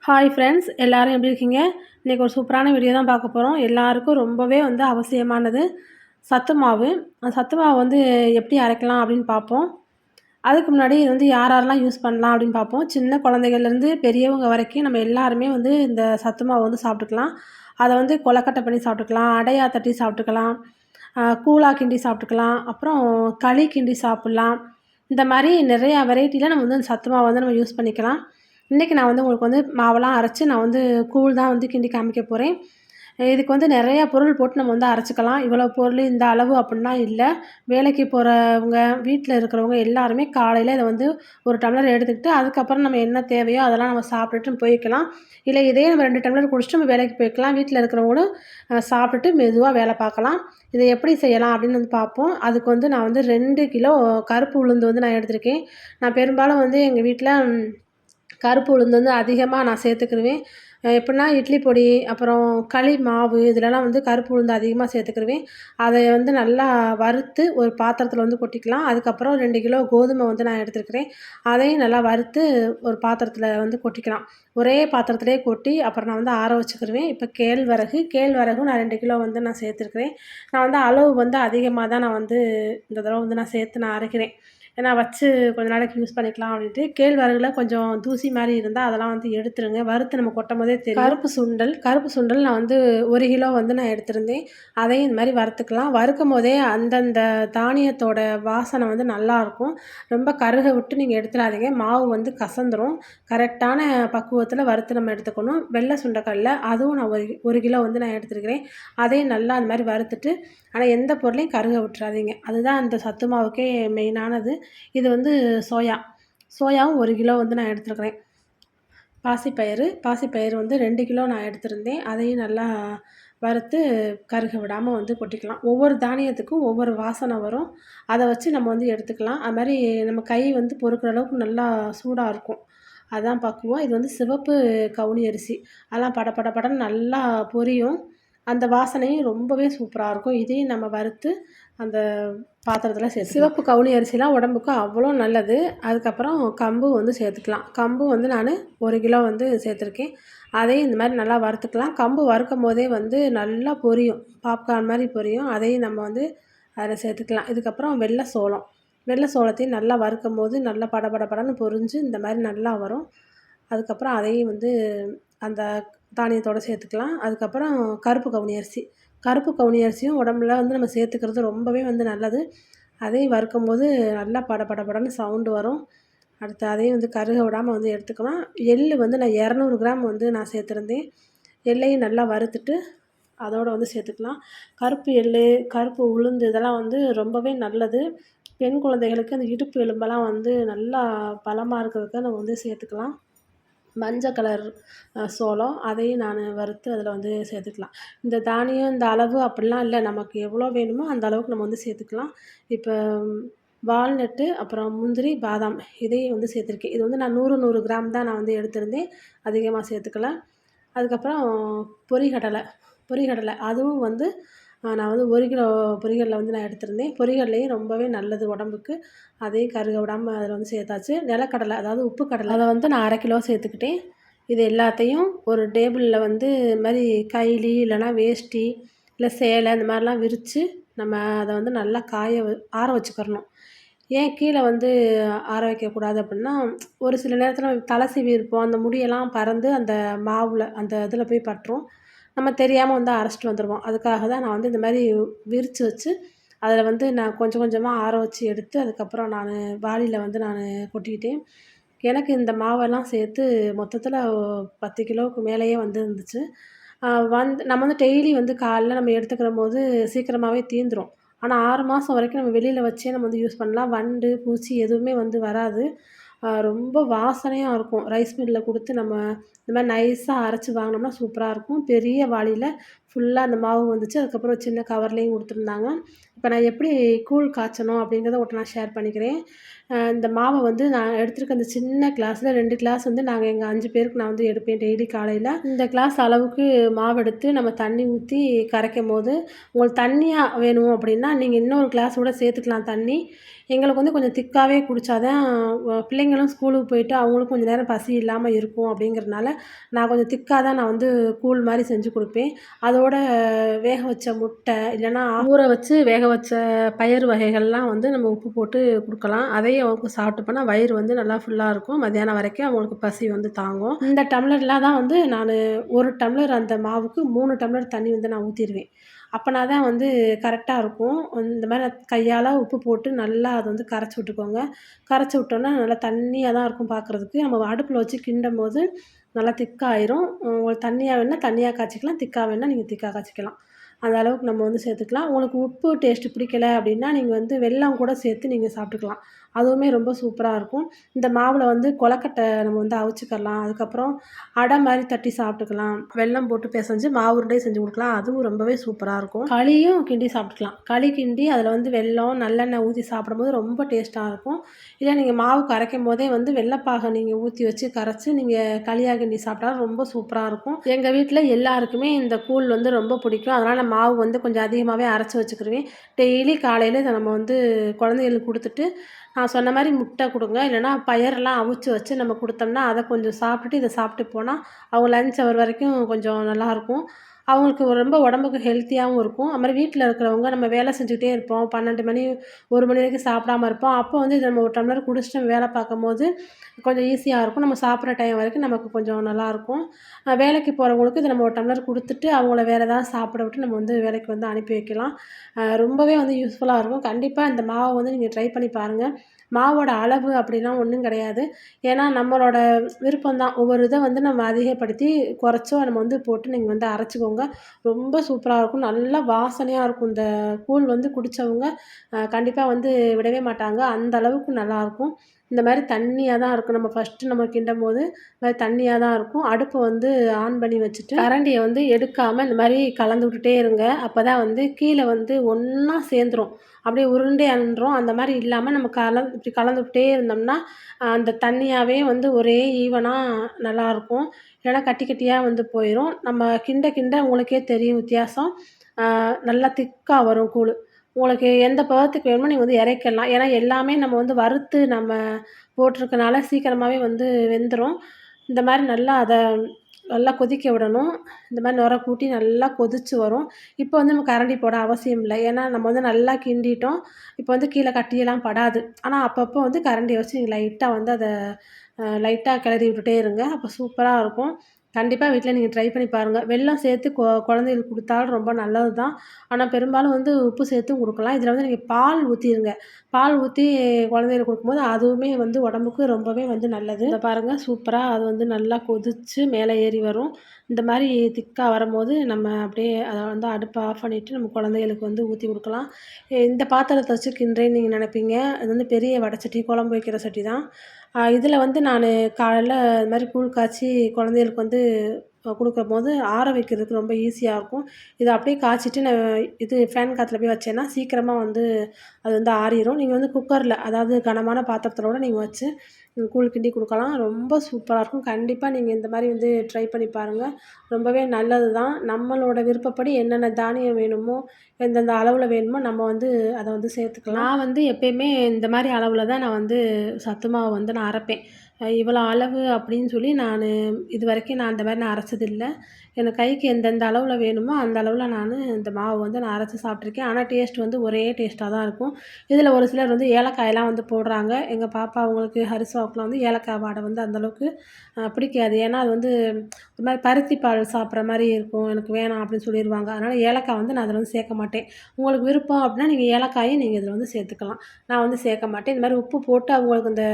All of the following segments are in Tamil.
ஹாய் ஃப்ரெண்ட்ஸ், எல்லாரும் எப்படி இருக்கீங்க? இன்றைக்கி ஒரு சூப்பரான வீடியோ தான் பார்க்க போகிறோம். எல்லாருக்கும் ரொம்பவே அவசியமானது சத்து மாவு. அந்த சத்து மாவு எப்படி அரைக்கலாம் அப்படின்னு பார்ப்போம். அதுக்கு முன்னாடி இது யார் யாரெல்லாம் யூஸ் பண்ணலாம் அப்படின்னு பார்ப்போம். சின்ன குழந்தைகள்லேருந்து பெரியவங்க வரைக்கும் நம்ம எல்லாருமே இந்த சத்து மாவு சாப்பிட்டுக்கலாம். அதை கொழக்கட்டை பண்ணி சாப்பிட்டுக்கலாம், அடையா தட்டி சாப்பிட்டுக்கலாம், கூழா கிண்டி சாப்பிட்டுக்கலாம், அப்புறம் களி கிண்டி சாப்பிட்லாம். இந்த மாதிரி நிறையா வெரைட்டியில் நம்ம அந்த சத்து மாவு நம்ம யூஸ் பண்ணிக்கலாம். இன்றைக்கி நான் உங்களுக்கு மாவெல்லாம் அரைச்சி நான் கூழ் தான் கிண்டி காமிக்க போகிறேன். இதுக்கு நிறையா பொருள் போட்டு நம்ம அரைச்சிக்கலாம். இவ்வளோ பொருள் இந்த அளவு அப்படின்லாம் இல்லை. வேலைக்கு போகிறவங்க, வீட்டில் இருக்கிறவங்க எல்லாருமே காலையில் இதை ஒரு டம்ளர் எடுத்துக்கிட்டு அதுக்கப்புறம் நம்ம என்ன தேவையோ அதெல்லாம் நம்ம சாப்பிட்டுட்டு போய்க்கலாம். இல்லை இதே நம்ம 2 டம்ளர் குடிச்சிட்டு நம்ம வேலைக்கு போய்க்கலாம். வீட்டில் இருக்கிறவங்களும் சாப்பிட்டுட்டு மெதுவாக வேலை பார்க்கலாம். இதை எப்படி செய்யலாம் அப்படின்னு பார்ப்போம். அதுக்கு நான் 2 கிலோ கருப்பு உளுந்து நான் எடுத்திருக்கேன். நான் பெரும்பாலும் எங்கள் வீட்டில் கருப்பு உளுந்து அதிகமாக நான் சேர்த்துக்கிருவேன். எப்படின்னா இட்லி பொடி, அப்புறம் களி மாவு இதிலலாம் கருப்பு உளுந்து அதிகமாக சேர்த்துக்கிருவேன். அதை நல்லா வறுத்து ஒரு பாத்திரத்தில் கொட்டிக்கலாம். அதுக்கப்புறம் 2 கிலோ கோதுமை நான் எடுத்துருக்கிறேன். அதையும் நல்லா வறுத்து ஒரு பாத்திரத்தில் கொட்டிக்கலாம். ஒரே பாத்திரத்திலே கொட்டி அப்புறம் நான் ஆற வச்சுக்கிருவேன். இப்போ கேழ்வரகும் நான் 2 கிலோ நான் சேர்த்துருக்கிறேன். நான் அளவு அதிகமாக தான் நான் இந்த தடவை நான் சேர்த்து நான் அரைக்கிறேன். ஏன்னா வச்சு கொஞ்ச நாளைக்கு யூஸ் பண்ணிக்கலாம் அப்படின்ட்டு. கேழ்வரகுல கொஞ்சம் தூசி மாதிரி இருந்தால் அதெல்லாம் எடுத்துருங்க. வறுத்து நம்ம கொட்டும்போதே தெரியும். கருப்பு சுண்டல் நான் 1 கிலோ நான் எடுத்திருந்தேன். அதையும் இந்த மாதிரி வறுத்துக்கலாம். வறுக்கும்போதே அந்தந்த தானியத்தோட வாசனை நல்லாயிருக்கும். ரொம்ப கருக விட்டு நீங்கள் எடுத்துடாதீங்க. மாவு கசந்துரும். கரெக்டான பக்குவத்தில் வறுத்து நம்ம எடுத்துக்கணும். வெள்ளை சுண்டைக்கடலை அதுவும் நான் 1 கிலோ நான் எடுத்துருக்கிறேன். அதையும் நல்லா அந்த மாதிரி வறுத்துட்டு, ஆனால் எந்த பொருளையும் கருக விட்டுறாதீங்க. அதுதான் அந்த சத்து மாவுக்கே மெயினானது. இது சோயாவும் 1 கிலோ நான் எடுத்துருக்கிறேன். பாசிப்பயிறு 2 கிலோ நான் எடுத்திருந்தேன். அதையும் நல்லா வறுத்து கருக விடாமல் கொட்டிக்கலாம். ஒவ்வொரு தானியத்துக்கும் ஒவ்வொரு வாசனை வரும். அதை வச்சு நம்ம எடுத்துக்கலாம். அது மாதிரி நம்ம கை பொறுக்கிற அளவுக்கு நல்லா சூடாக இருக்கும். அதுதான் பக்குவம். இது சிவப்பு கவுனி அரிசி. அதெல்லாம் பட பட படன்னு நல்லா பொரியும். அந்த வாசனையும் ரொம்பவே சூப்பராக இருக்கும். இதையும் நம்ம வறுத்து அந்த பாத்திரத்தில் சிவப்பு கவுனி அரிசிலாம் உடம்புக்கு அவ்வளோ நல்லது. அதுக்கப்புறம் கம்பு சேர்த்துக்கலாம். கம்பு நான் 1 கிலோ சேர்த்துருக்கேன். அதையும் இந்த மாதிரி நல்லா வறுத்துக்கலாம். கம்பு வறுக்கும் போதே நல்லா பொரியும். பாப்கார்ன் மாதிரி பொரியும். அதையும் நம்ம அதில் சேர்த்துக்கலாம். இதுக்கப்புறம் வெள்ளை சோளத்தையும் நல்லா வறுக்கும் போது நல்லா படன்னு பொரிஞ்சு இந்த மாதிரி நல்லா வரும். அதுக்கப்புறம் அதையும் அந்த தானியத்தோடு சேர்த்துக்கலாம். அதுக்கப்புறம் கருப்பு கவுனி அரிசியும் உடம்புல நம்ம சேர்த்துக்கிறது ரொம்பவே நல்லது. அதையும் வறுக்கும்போது நல்லா படன்னு சவுண்டு வரும். அடுத்து அதையும் கருக விடாமல் எடுத்துக்கலாம். எள்ளு நான் 200 கிராம் நான் சேர்த்துருந்தேன். எள்ளையும் நல்லா வறுத்துட்டு அதோடு சேர்த்துக்கலாம். கருப்பு எள்ளு, கருப்பு உளுந்து இதெல்லாம் ரொம்பவே நல்லது. பெண் குழந்தைகளுக்கு அந்த இடுப்பு எலும்பெல்லாம் நல்லா பலமாக இருக்கிறதுக்கு நம்ம சேர்த்துக்கலாம். மஞ்சள் கலர் சோளம் அதையும் நான் வறுத்து அதில் சேர்த்துக்கலாம். இந்த தானியம் இந்த அளவு அப்படிலாம் இல்லை. நமக்கு எவ்வளோ வேணுமோ அந்த அளவுக்கு நம்ம சேர்த்துக்கலாம். இப்போ வால்நட்டு, அப்புறம் முந்திரி, பாதாம் இதையும் சேர்த்துருக்கேன். இது நான் 100 கிராம் தான் நான் எடுத்திருந்தேன். அதிகமாக சேர்த்துக்கல. அதுக்கப்புறம் பொரிகடலை அதுவும் நான் 1 கிலோ பொரிகடலை நான் எடுத்திருந்தேன். பொரிகடலையும் ரொம்பவே நல்லது உடம்புக்கு. அதையும் கருக விடாமல் அதில் சேர்த்தாச்சு. நிலக்கடலை அதாவது உப்பு கடலை அதை நான் 1/2 கிலோ சேர்த்துக்கிட்டேன். இது எல்லாத்தையும் ஒரு டேபிளில் இது மாதிரி கைலி இல்லைனா வேஷ்டி இல்லை சேலை இந்த மாதிரிலாம் விரித்து நம்ம அதை நல்லா ஆற வச்சுக்கிறணும். ஏன் கீழே ஆற வைக்கக்கூடாது அப்படின்னா, ஒரு சில நேரத்தில் தலை சீவி இருப்போம். அந்த முடியெல்லாம் பறந்து அந்த மாவில் அந்த இதில் போய் பட்டுரும். நம்ம தெரியாமல் அரைச்சிட்டு வந்துடுவோம். அதுக்காக தான் நான் இந்த மாதிரி விரித்து வச்சு அதில் நான் கொஞ்சம் கொஞ்சமாக ஆற வச்சு எடுத்து அதுக்கப்புறம் நான் வாளியில் நான் கொட்டிக்கிட்டேன். எனக்கு இந்த மாவெல்லாம் சேர்த்து மொத்தத்தில் 10 கிலோவுக்கு மேலேயே இருந்துச்சு. நம்ம டெய்லி காலைல நம்ம எடுத்துக்கிறம்போது சீக்கிரமாகவே தீந்துரும். ஆனால் 6 மாதம் வரைக்கும் நம்ம வெளியில் வச்சே நம்ம யூஸ் பண்ணலாம். வண்டு, பூச்சி எதுவுமே வராது. ரொம்ப வாசனையாக இருக்கும். ரைஸ் மில்லில் கொடுத்து நம்ம இந்த மாதிரி நைஸாக அரைச்சி வாங்கினோம்னா சூப்பராக இருக்கும். பெரிய வாளியில் ஃபுல்லாக அந்த மாவு வந்துச்சு. அதுக்கப்புறம் ஒரு சின்ன கவர்லேயும் குடுத்துருந்தாங்க. இப்போ நான் எப்படி கூழ் காய்ச்சணும் அப்படிங்கிறத உங்கள்ட்ட நான் ஷேர் பண்ணிக்கிறேன். இந்த மாவை வந்து நான் எடுத்துருக்க அந்த சின்ன கிளாஸில் 2 கிளாஸ் வந்து நாங்கள் எங்கள் 5 பேருக்கு நான் வந்து எடுப்பேன் டெய்லி காலையில். இந்த கிளாஸ் அளவுக்கு மாவு எடுத்து நம்ம தண்ணி ஊற்றி கரைக்கும்போது, உங்களுக்கு தண்ணியா வேணும் அப்படின்னா, நீங்கள் இன்னொரு கிளாஸ் கூட சேர்த்துக்கலாம் தண்ணி. எங்களுக்கு வந்து கொஞ்சம் திக்காவே குடிச்சா தான் பிள்ளைங்களும் ஸ்கூலுக்கு போயிட்டு அவங்களுக்கும் கொஞ்சம் நேரம் பசி இல்லாம இருக்கும் அப்படிங்கிறதுனால, நான் கொஞ்சம் திக்கா தான் நான் வந்து கூழ் மாரி செஞ்சு குடுப்பேன். அதோட வேக வச்ச முட்டை, இல்லன்னா ஊற வச்சு வேக வச்ச பயறு வகைகள்லாம் வந்து நம்ம உப்பு போட்டு குடுக்கலாம். அதையும் அவங்க சாப்பிட்டு போனா வயிறு வந்து நல்லா ஃபுல்லா இருக்கும். மத்தியானம் வரைக்கும் அவங்களுக்கு பசி வந்து தாங்கும். இந்த டம்ளர்ல தான் வந்து நானு 1 டம்ளர் அந்த மாவுக்கு 3 டம்ளர் தண்ணி வந்து நான் ஊத்திருவேன். அப்பனா தான் வந்து கரெக்ட்டா இருக்கும். இந்த மாரி கையால உப்பு போட்டு நல்லா அத வந்து கரைச்சி விட்டுக்கோங்க. கரைச்சி விட்டோன்னா நல்லா தண்ணியா தான் இருக்கும் பார்க்குறதுக்கு. நம்ம அடுப்புல வச்சு கிண்டும்போது நல்லா திக்காயிரும். உங்களுக்கு தண்ணியா வேணுனா தண்ணியா காய்ச்சிக்கலாம். திக்கா வேணுனா நீங்க திக்கா காய்ச்சிக்கலாம். அந்த அளவுக்கு நம்ம வந்து சேர்த்துக்கலாம். உங்களுக்கு உப்பு டேஸ்ட்டு பிடிக்கல அப்படின்னா, நீங்க வந்து வெல்லம் கூட சேர்த்து நீங்க சாப்பிட்டுக்கலாம். அதுவுமே ரொம்ப சூப்பரா இருக்கும். இந்த மாவுல வந்து கொழக்கட்டை நம்ம வந்து அவிச்சுக்கலாம். அதுக்கப்புறம் அடை மாரி தட்டி சாப்பிட்டுக்கலாம். வெல்லம் போட்டு பெசஞ்சு மாவு உருண்டை செஞ்சு குடுக்கலாம். அதுவும் ரொம்பவே சூப்பரா இருக்கும். களியும் கிண்டி சாப்பிட்டுக்கலாம். களி கிண்டி அதில வந்து வெல்லம், நல்லெண்ணெய் ஊத்தி சாப்பிடும்போது ரொம்ப டேஸ்ட்டா இருக்கும். இல்ல நீங்க மாவு கரைக்கும்போதே வந்து வெல்லப்பாக நீங்க ஊத்தி வச்சு கரைச்சு நீங்க களியா கிண்டி சாப்பிட்டாலும் ரொம்ப சூப்பரா இருக்கும். எங்க வீட்ல எல்லாருக்குமே இந்த கூழ் வந்து ரொம்ப பிடிக்கும். அதனால நான் மாவு வந்து கொஞ்சம் அதிகமாவே அரைச்சு வச்சுக்கிருவேன். டெய்லி காலையில இத நம்ம வந்து குழந்தைகளுக்கு குடுத்துட்டு, நான் சொன்ன மாரி முட்டை குடுங்க. இல்லன்னா பயரெல்லாம் அவிச்சு வச்சு நம்ம குடுத்தோம்னா, அத கொஞ்சம் சாப்பிட்டுட்டு, இத சாப்பிட்டு போனா, அவங்க லஞ்ச் ஹவர் வரைக்கும் கொஞ்சம் நல்லாயிருக்கும். அவங்களுக்கு ரொம்ப உடம்புக்கு ஹெல்த்தியாவும் இருக்கும். அதுமாரி வீட்ல இருக்கிறவங்க நம்ம வேலை செஞ்சுக்கிட்டே இருப்போம். 12 மணி, 1 மணி வரைக்கும் சாப்பிடாம இருப்போம். அப்போ வந்து இத நம்ம ஒரு டம்ளர் குடிச்சுட்டு நம்ம வேலை பார்க்கும்போது, கொஞ்சம் ஈஸியா இருக்கும். நம்ம சாப்பிட்ற டைம் வரைக்கும் நமக்கு கொஞ்சம் நல்லாயிருக்கும். வேலைக்கு போறவங்களுக்கு இத நம்ம ஒரு டம்ளர் குடுத்துட்டு, அவங்கள வேற ஏதாவது சாப்பிட விட்டு நம்ம வந்து வேலைக்கு வந்து அனுப்பி வைக்கலாம். ரொம்பவே வந்து யூஸ்ஃபுல்லா இருக்கும். கண்டிப்பா இந்த மாவ வந்து நீங்க ட்ரை பண்ணி பாருங்க. மாவோட அளவு அப்படிலாம் ஒண்ணும் கிடையாது. ஏன்னா நம்மளோட விருப்பம் தான். ஒவ்வொரு இத வந்து நம்ம அதிகப்படுத்தி, குறைச்சோ நம்ம வந்து போட்டு நீங்க வந்து அரைச்சுக்கோங்க. ரொம்ப சூப்பரா இருக்கும். நல்லா வாசனையா இருக்கும். இந்த கூழ் வந்து குடிச்சவங்க கண்டிப்பா வந்து விடவே மாட்டாங்க. அந்த அளவுக்கு நல்லாயிருக்கும். இந்த மாரி தண்ணியா தான் இருக்கும். நம்ம ஃபர்ஸ்ட்டு நம்ம கிண்டும்போது, இந்த மாரி தண்ணியா தான் இருக்கும். அடுப்ப வந்து ஆன் பண்ணி வச்சுட்டு, கரண்டிய வந்து எடுக்காம இந்த மாரி கலந்து விட்டுட்டே இருங்க. அப்பதான் வந்து கீழ வந்து ஒண்ணா சேர்ந்துரும். அப்படியே உருண்டையா நின்றும். அந்த மாரி இல்லாம நம்ம இப்படி கலந்து விட்டுட்டே இருந்தோம்னா, அந்த தண்ணியாவே வந்து ஒரே ஈவனா நல்லாயிருக்கும். இல்லைன்னா கட்டி கட்டியா வந்து போயிரும். நம்ம கிண்ட கிண்ட உங்களுக்கே தெரியும் வித்தியாசம். நல்லா திக்கா வரும் கூழு. உங்களுக்கு எந்த பதத்துக்கு வேணுமோ நீங்க வந்து இறக்கிடலாம். ஏன்னா எல்லாமே நம்ம வந்து வறுத்து நம்ம போட்டிருக்கனால சீக்கிரமாவே வந்து வெந்துரும். இந்த மாரி நல்லா அத நல்லா கொதிக்க விடணும். இந்த மாரி நுர கூட்டி நல்லா கொதிச்சு வரும். இப்போ வந்து நம்ம கரண்டி போட அவசியம் இல்ல. ஏன்னா நம்ம வந்து நல்லா கிண்டிட்டோம். இப்போ வந்து கீழ கட்டியெல்லாம் படாது. ஆனா அப்பப்போ வந்து கரண்டிய வச்சு நீங்க லைட்டா வந்து அத லைட்டா கிளறி விட்டுட்டே இருங்க. அப்போ சூப்பரா இருக்கும். கண்டிப்பா வீட்ல நீங்க ட்ரை பண்ணி பாருங்க. வெல்லம் சேர்த்து குழந்தைகளுக்கு குடுத்தாலும் ரொம்ப நல்லது தான். ஆனா பெரும்பாலும் வந்து உப்பு சேர்த்தும் குடுக்கலாம். இதில வந்து நீங்க பால் ஊத்திருங்க. பால் ஊத்தி குழந்தைகளுக்கு குடுக்கும்போது அதுவுமே வந்து உடம்புக்கு ரொம்பவே வந்து நல்லது. இத பாருங்க சூப்பரா அது வந்து நல்லா கொதிச்சு மேலே ஏறி வரும். இந்த மாரி திக்கா வரும்போது நம்ம அப்படியே அத வந்து அடுப்ப ஆஃப் பண்ணிட்டு நம்ம குழந்தைகளுக்கு வந்து ஊத்தி குடுக்கலாம். இந்த பாத்திரத்த வச்சு கிண்டுறேன்னு நீங்க நெனைப்பீங்க. இது வந்து பெரிய வடச்சட்டி, குழம்பு வைக்கிற சட்டி தான். இதில வந்து நானு காலைல இது மாரி கூழ் காய்ச்சி குழந்தைகளுக்கு வந்து குடுக்கும்போது ஆற வைக்கிறதுக்கு ரொம்ப ஈஸியா இருக்கும். இத அப்படியே காய்ச்சிட்டு நான் இது ஃபேன் காத்துல போய் வச்சேன்னா, சீக்கிரமா வந்து அது வந்து ஆறிரும். நீங்க வந்து குக்கர்ல அதாவது கனமான பாத்திரத்தில கூட நீங்க வச்சு கூழ் கிண்டி குடுக்கலாம். ரொம்ப சூப்பரா இருக்கும். கண்டிப்பா நீங்க இந்த மாரி வந்து ட்ரை பண்ணி பாருங்க. ரொம்பவே நல்லது தான். நம்மளோட விருப்பப்படி என்னென்ன தானியம் வேணுமோ, எந்தெந்த அளவுல வேணுமோ நம்ம வந்து அத வந்து சேர்த்துக்கலாம். நான் வந்து எப்பயுமே இந்த மாரி அளவுல தான் நான் வந்து சத்து மாவு வந்து நான் அரைப்பேன். இவ்வளோ அளவு அப்படின்னு சொல்லி நானு இதுவரைக்கும் நான் அந்த மாரி நான் அரைச்சதில்ல. எனக்கு கைக்கு எந்தெந்த அளவுல வேணுமோ, அந்த அளவுல நானு இந்த மாவு வந்து நான் அரைச்சு சாப்பிட்டுருக்கேன். ஆனா டேஸ்ட் வந்து ஒரே டேஸ்ட்டா தான் இருக்கும். இதில ஒரு சிலர் வந்து ஏலக்காயெல்லாம் வந்து போடுறாங்க. எங்க பாப்பா அவங்களுக்கு ஹரிஸ்வாவுக்குலாம் வந்து ஏலக்காய் வாடை வந்து அந்த அளவுக்கு பிடிக்காது. ஏன்னா அது வந்து ஒரு மாரி பருத்தி பால் சாப்பிட்ற மாரி இருக்கும். எனக்கு வேணாம் அப்படின்னு சொல்லிருவாங்க. அதனால ஏலக்காய் வந்து நான் அதில வந்து சேர்க்க மாட்டேன். உங்களுக்கு விருப்பம் அப்படின்னா, நீங்க ஏலக்காயும் நீங்க இதில வந்து சேர்த்துக்கலாம். நான் வந்து சேர்க்க மாட்டேன். இந்த மாரி உப்பு போட்டு அவங்களுக்கு இந்த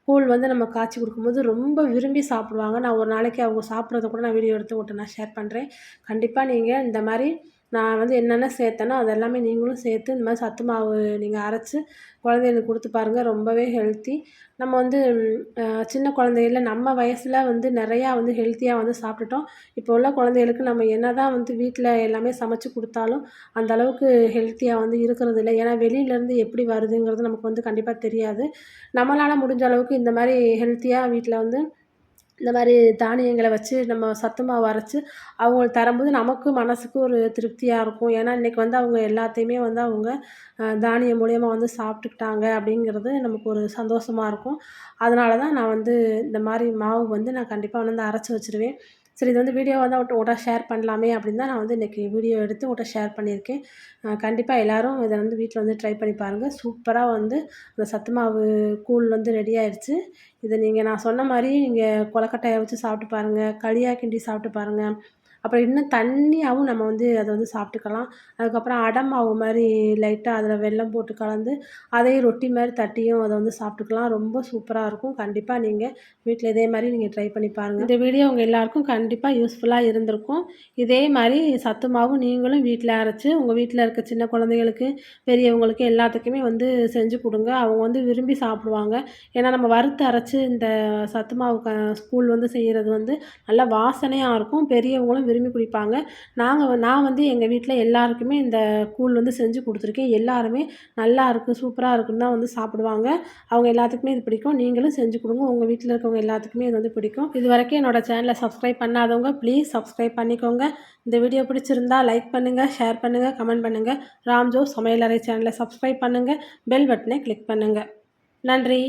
கூழ் வந்து நம்ம காய்ச்சி குடுக்கும்போது ரொம்ப விரும்பி சாப்பிடுவாங்க. நான் ஒரு நாளைக்கு அவங்க சாப்பிட்றத கூட நான் வீடியோ எடுத்து உங்கள்ட்ட நான் ஷேர் பண்றேன். கண்டிப்பா நீங்க இந்த மாரி நான் வந்து என்னென்ன சேர்த்தேனோ அது எல்லாமே நீங்களும் சேர்த்து இந்த மாதிரி சத்து மாவு நீங்கள் அரைச்சி குழந்தைகளுக்கு கொடுத்து பாருங்கள். ரொம்பவே ஹெல்த்தி. நம்ம வந்து சின்ன குழந்தையில நம்ம வயசில் வந்து நிறையா வந்து ஹெல்த்தியாக வந்து சாப்பிட்டுட்டோம். இப்போ உள்ள குழந்தைகளுக்கு நம்ம என்ன தான் வந்து வீட்டில் எல்லாமே சமைச்சு கொடுத்தாலும் அந்த அளவுக்கு ஹெல்த்தியாக வந்து இருக்கிறது இல்லை. ஏன்னா வெளியிலேருந்து எப்படி வருதுங்கிறது நமக்கு வந்து கண்டிப்பாக தெரியாது. நம்மளால் முடிஞ்ச அளவுக்கு இந்த மாதிரி ஹெல்த்தியாக வீட்டில் வந்து இந்த மாதிரி தானியங்களை வச்சு நம்ம சத்து மாவு அரைச்சு அவங்களுக்கு தரும்போது நமக்கு மனசுக்கு ஒரு திருப்தியாக இருக்கும். ஏன்னா இன்றைக்கி வந்து அவங்க எல்லாத்தையுமே வந்து அவங்க தானியம் மூலியமாக வந்து சாப்பிட்டுக்கிட்டாங்க அப்படிங்கிறது நமக்கு ஒரு சந்தோஷமா இருக்கும். அதனால தான் நான் வந்து இந்த மாதிரி மாவு வந்து நான் கண்டிப்பாக வந்து அரைச்சி வச்சுருவேன். சரி, இது வந்து வீடியோ வந்து உங்கள்கிட்ட ஷேர் பண்ணலாமே அப்படின்னு தான் நான் வந்து இன்றைக்கி வீடியோ எடுத்து உங்கள்கிட்ட ஷேர் பண்ணியிருக்கேன். கண்டிப்பாக எல்லோரும் இதை வந்து வீட்டில் வந்து ட்ரை பண்ணி பாருங்கள். சூப்பராக வந்து அந்த சத்து மாவு கூழ் வந்து ரெடி ஆயிடுச்சு. இதை நான் சொன்ன மாதிரி நீங்கள் கொழுக்கட்டைய வச்சு சாப்பிட்டு பாருங்கள். களியாக கிண்டி சாப்பிட்டு பாருங்கள். அப்புறம் இன்னும் தண்ணியாகவும் நம்ம வந்து அதை வந்து சாப்பிட்டுக்கலாம். அதுக்கப்புறம் அடை மாவு மாதிரி லைட்டாக அதில் வெல்லம் போட்டு கலந்து அதையும் ரொட்டி மாதிரி தட்டியும் அதை வந்து சாப்பிட்டுக்கலாம். ரொம்ப சூப்பராக இருக்கும். கண்டிப்பாக நீங்கள் வீட்டில் இதே மாதிரி நீங்கள் ட்ரை பண்ணி பாருங்கள். இந்த வீடியோ உங்கள் எல்லாருக்கும் கண்டிப்பாக யூஸ்ஃபுல்லாக இருந்திருக்கும். இதே மாதிரி சத்து மாவு நீங்களும் வீட்டில் அரைச்சி உங்கள் வீட்டில் இருக்க சின்ன குழந்தைகளுக்கு, பெரியவங்களுக்கு எல்லாத்துக்குமே வந்து செஞ்சு கொடுங்க. அவங்க வந்து விரும்பி சாப்பிடுவாங்க. ஏன்னா நம்ம வறுத்து அரைச்சி இந்த சத்து மாவு கூழ் வந்து செய்கிறது வந்து நல்லா வாசனையாக இருக்கும். பெரியவங்களும் விரும்பி குடிப்பாங்க. நான் வந்து எங்கள் வீட்டில் எல்லாருக்குமே இந்த கூழ் வந்து செஞ்சு கொடுத்துருக்கேன். எல்லாருமே நல்லாயிருக்கு, சூப்பராக இருக்குன்னு தான் வந்து சாப்பிடுவாங்க. அவங்க எல்லாத்துக்குமே இது பிடிக்கும். நீங்களும் செஞ்சு கொடுங்க. உங்கள் வீட்டில் இருக்கவங்க எல்லாத்துக்குமே இது வந்து பிடிக்கும். இது வரைக்கும் என்னோடய சேனலை சப்ஸ்கிரைப் பண்ணாதவங்க ப்ளீஸ் சப்ஸ்கிரைப் பண்ணிக்கோங்க. இந்த வீடியோ பிடிச்சிருந்தா லைக் பண்ணுங்கள், ஷேர் பண்ணுங்கள், கமெண்ட் பண்ணுங்கள். ராம்ஜோ சமையலறை சேனலை சப்ஸ்கிரைப் பண்ணுங்கள். பெல் பட்டனை கிளிக் பண்ணுங்கள். நன்றி.